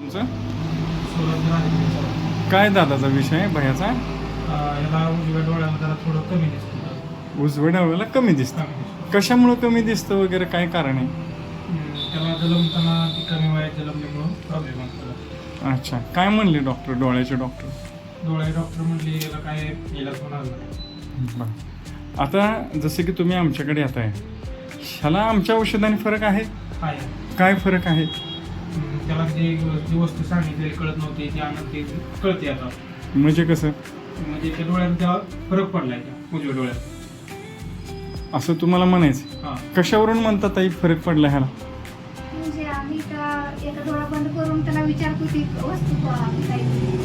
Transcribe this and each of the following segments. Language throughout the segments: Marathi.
तुमचं काय दादाचा विषय आहे भयाचा? याला उजव्या डोळ्याला जरा थोडं कमी दिसतं. उजव्या डाव्याला कमी दिसतं. कमी दिसतं. कशामुळे कमी दिसतं वगैरे काय कारण आहे? त्याला जलमताना ती कमी वयात जलमल्यामुळं प्रॉब्लेम असतो. अच्छा, काय म्हणले डॉक्टर, डोळ्याचे डॉक्टर? डोळ्याचे डॉक्टर म्हणले याला काय इलाज होणार नाही. बरं. आता जसं की तुम्ही आमच्याकडे येत आहे, ह्याला आमच्या औषधाने फरक आहे? आहे. काय फरक आहे? त्याला जी वस्तू सांगितलेली कळत नव्हती ती आणत ते कळते आता. म्हणजे कसं? म्हणजे त्या डोळ्यात त्याला फरक पडलाय त्या उजव्या डोळ्यात. असं तुम्हाला म्हणायचं? हां. कशावरून म्हणतात ताई फरक पडला ह्याला? म्हणजे आम्ही एका डोळा बंद करून त्याला विचारतो ती वस्तू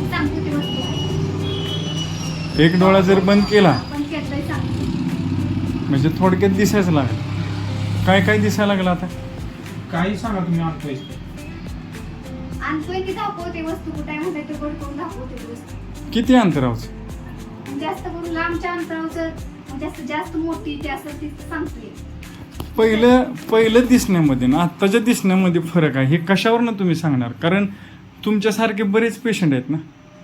सांगतो ती वस्तू आहे. एक डोळा जर बंद केला पण केलं सांगतो. म्हणजे थोडक्यात दिसायचं लागलं. काय काय दिसायला लागलं आता? काही सांगा तुम्ही आणतोय आणतोय ती दाखवते वस्तू कुठे आहे म्हणते ते बंद करून दाखवते ती वस्तू. किती अंतरावचं? जास्त करून लांबच्या अंतरावचं जास्त मोठी ते असं ती सांगते. पहिलं दिसण्यामध्ये ना आत्ताच्या दिसण्यामध्ये फरक आहे. हे कशावरनं तुम्ही सांगणार? कारण तुमच्यासारखे बरेच पेशंट आहेत ना.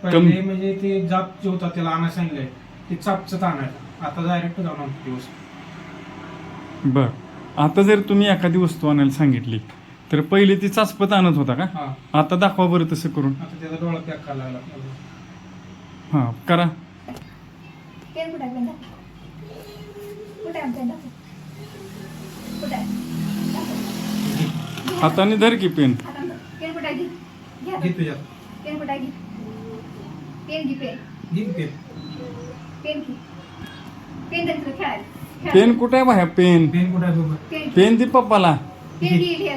पहिले म्हणजे ते जाप जे होता त्याला आणायला सांगितलंय ते चापचत आणायचं. आता डायरेक्ट जाऊन आणतो ती वस्तू. बर, आता जर तुम्ही एखादी वस्तू आणायला सांगितली तर पहिले ती चाचपत आणत होता का? हां. आता दाखवा बरं तसं करून. आता त्याचा डोळा पॅक करायला लागला. हां, करा. पेन कुठे आहे? पेन दाखव. कुठे आहे पेन दाखव. कुठे आहे? दाखव. हाताने धर की पेन. हाताने धर. पेन कुठे आहे? घे. घे घे हातात. तुझ्यात. पेन कुठे आहे? घे. पेन घे. पेन घे पेन. पेन घे. पेन दे तुला खेळायला. पेन कुठे आहे बाहेर? पेन पेन कुठे आहे बघ. पेन पेन दे पप्पाला. पेन घे. घे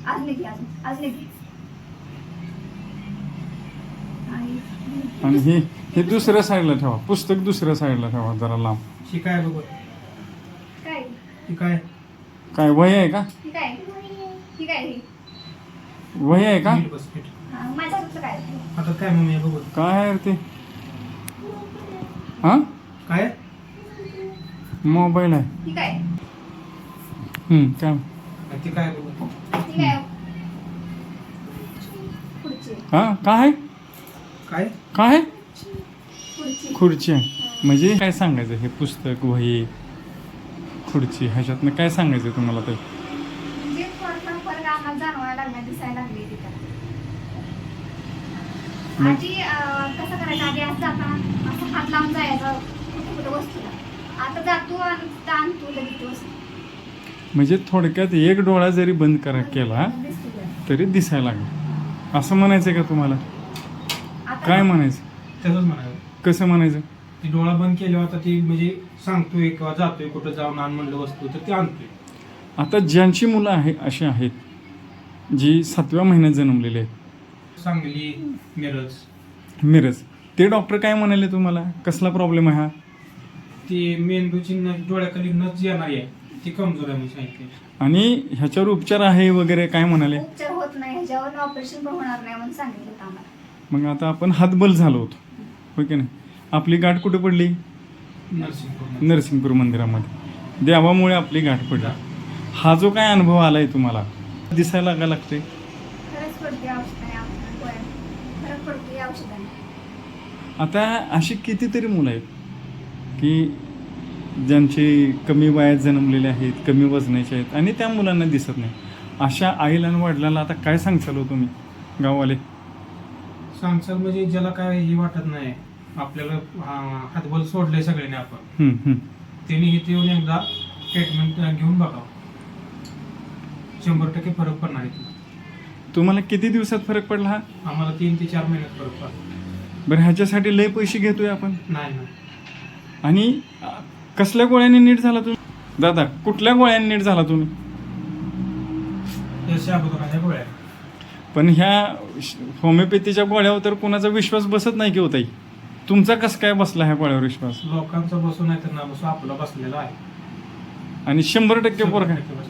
आज नाही घे. आज नाही घे. आणि हे दुसऱ्या साईडला ठेवा. पुस्तक दुसऱ्या साईडला ठेवा जरा लांब. शिकाय बघ. काय शिकाय काय वही आहे का? ठीक आहे. ठीक आहे. वही आहे का? नीट बस नीट. माझ्या हातचं काय? आता काय मम्मी बघ. काय आहे रे ते? हा, काय मोबाईल आहे. ठीक आहे. काय? ते काय बघ. ठीक आहे. पुढची हा, काय आहे? काय काय आहे? पुढची खुर्ची आहे. म्हणजे काय सांगायचं? हे पुस्तक, वही, खुर्ची ह्याच्यातनं काय सांगायचं तुम्हाला? ते जे फरक आम्हाला जाणवायला लागला, दिसायला लागले तिथं. आधी कसं करायचं? आधी असं जाताना असं हात लावून जायचं कुठं वस्तूला. आता जातो आणि आणतो लगेच वस्तू. म्हणजे थोडक्यात एक डोळा जरी बंद केला दिसतो. तरी दिसायला लागलं असं म्हणायचं का तुम्हाला? काय म्हणायचं? तसंच म्हणायचं. कसं म्हणायचं? ती डोळा बंद केल्यावर आता ती म्हणजे सांगतोय किंवा जातोय कुठं जाऊन आण म्हणलं वस्तू तर ते आणतोय. आता ज्यांची मुलं अशी आहेत जी 7व्या महिन्यात जन्मलेले आहेत, सांगली, मिरज, ते डॉक्टर काय म्हणाले तुम्हाला? कसला प्रॉब्लेम आहे हा? ती मेंदूची डोळ्याखाली नस येणारी आहे ती कमजोर आहे म्हणून सांगितले. आणि ह्याच्यावर उपचार आहे वगैरे काय म्हणाले? उपचार होत नाही, ह्याच्यावर ऑपरेशन पण होणार नाही म्हणून सांगितलं होतं आम्हाला. मग आता आपण हातबल झालो होतो, होय की नाही? आपली गाठ कुठे पडली? नरसिंगपूर मंदिरामध्ये. देवामुळे आपली गाठ पडली. हा जो काय अनुभव आलाय तुम्हाला, दिसायला लागा लागते? खरंच पडते औषधाने. फरक पडतो या औषधाने. आता अशी कितीतरी मुलं आहेत की ज्यांचे कमी वयात जन्मलेले आहेत, कमी वजनाचे आहेत आणि त्या मुलांना दिसत नाही. अशा आईला आणि वडिलांना आता काय सांगचाल हो तुम्ही गाववाले? सांगसाल म्हणजे ज्याला काय हे वाटत नाही, आपल्याला हातबल सोडलंय सगळ्यांनी आपण, त्यांनी इथे येऊन एकदा ट्रीटमेंट घेऊन बघावं. 100% फरक पडणार आहे. तुम्हाला किती दिवसात फरक पडला हा? आम्हाला 3 ते 4 महिन्यात फरक पडला. बरं, ह्याच्यासाठी लय पैसे घेतोय आपण. नाही. आणि कसल्या गोळ्यांनी नीट झाला तुम्ही दादा? कुठल्या गोळ्यांनी नीट झाला तुम्ही? शाबुदाण्याच्या गोळ्या. पण ह्या होमिओपॅथीच्या गोळ्यावर तर कोणाचा विश्वास बसत नाही की होताही. तुमचा कसं काय बसला ह्या गोळ्यावर विश्वास? लोकांचा बसून नाही तर ना बसू आपला बसलेला आहे. आणि 100% फरक आहे. 100%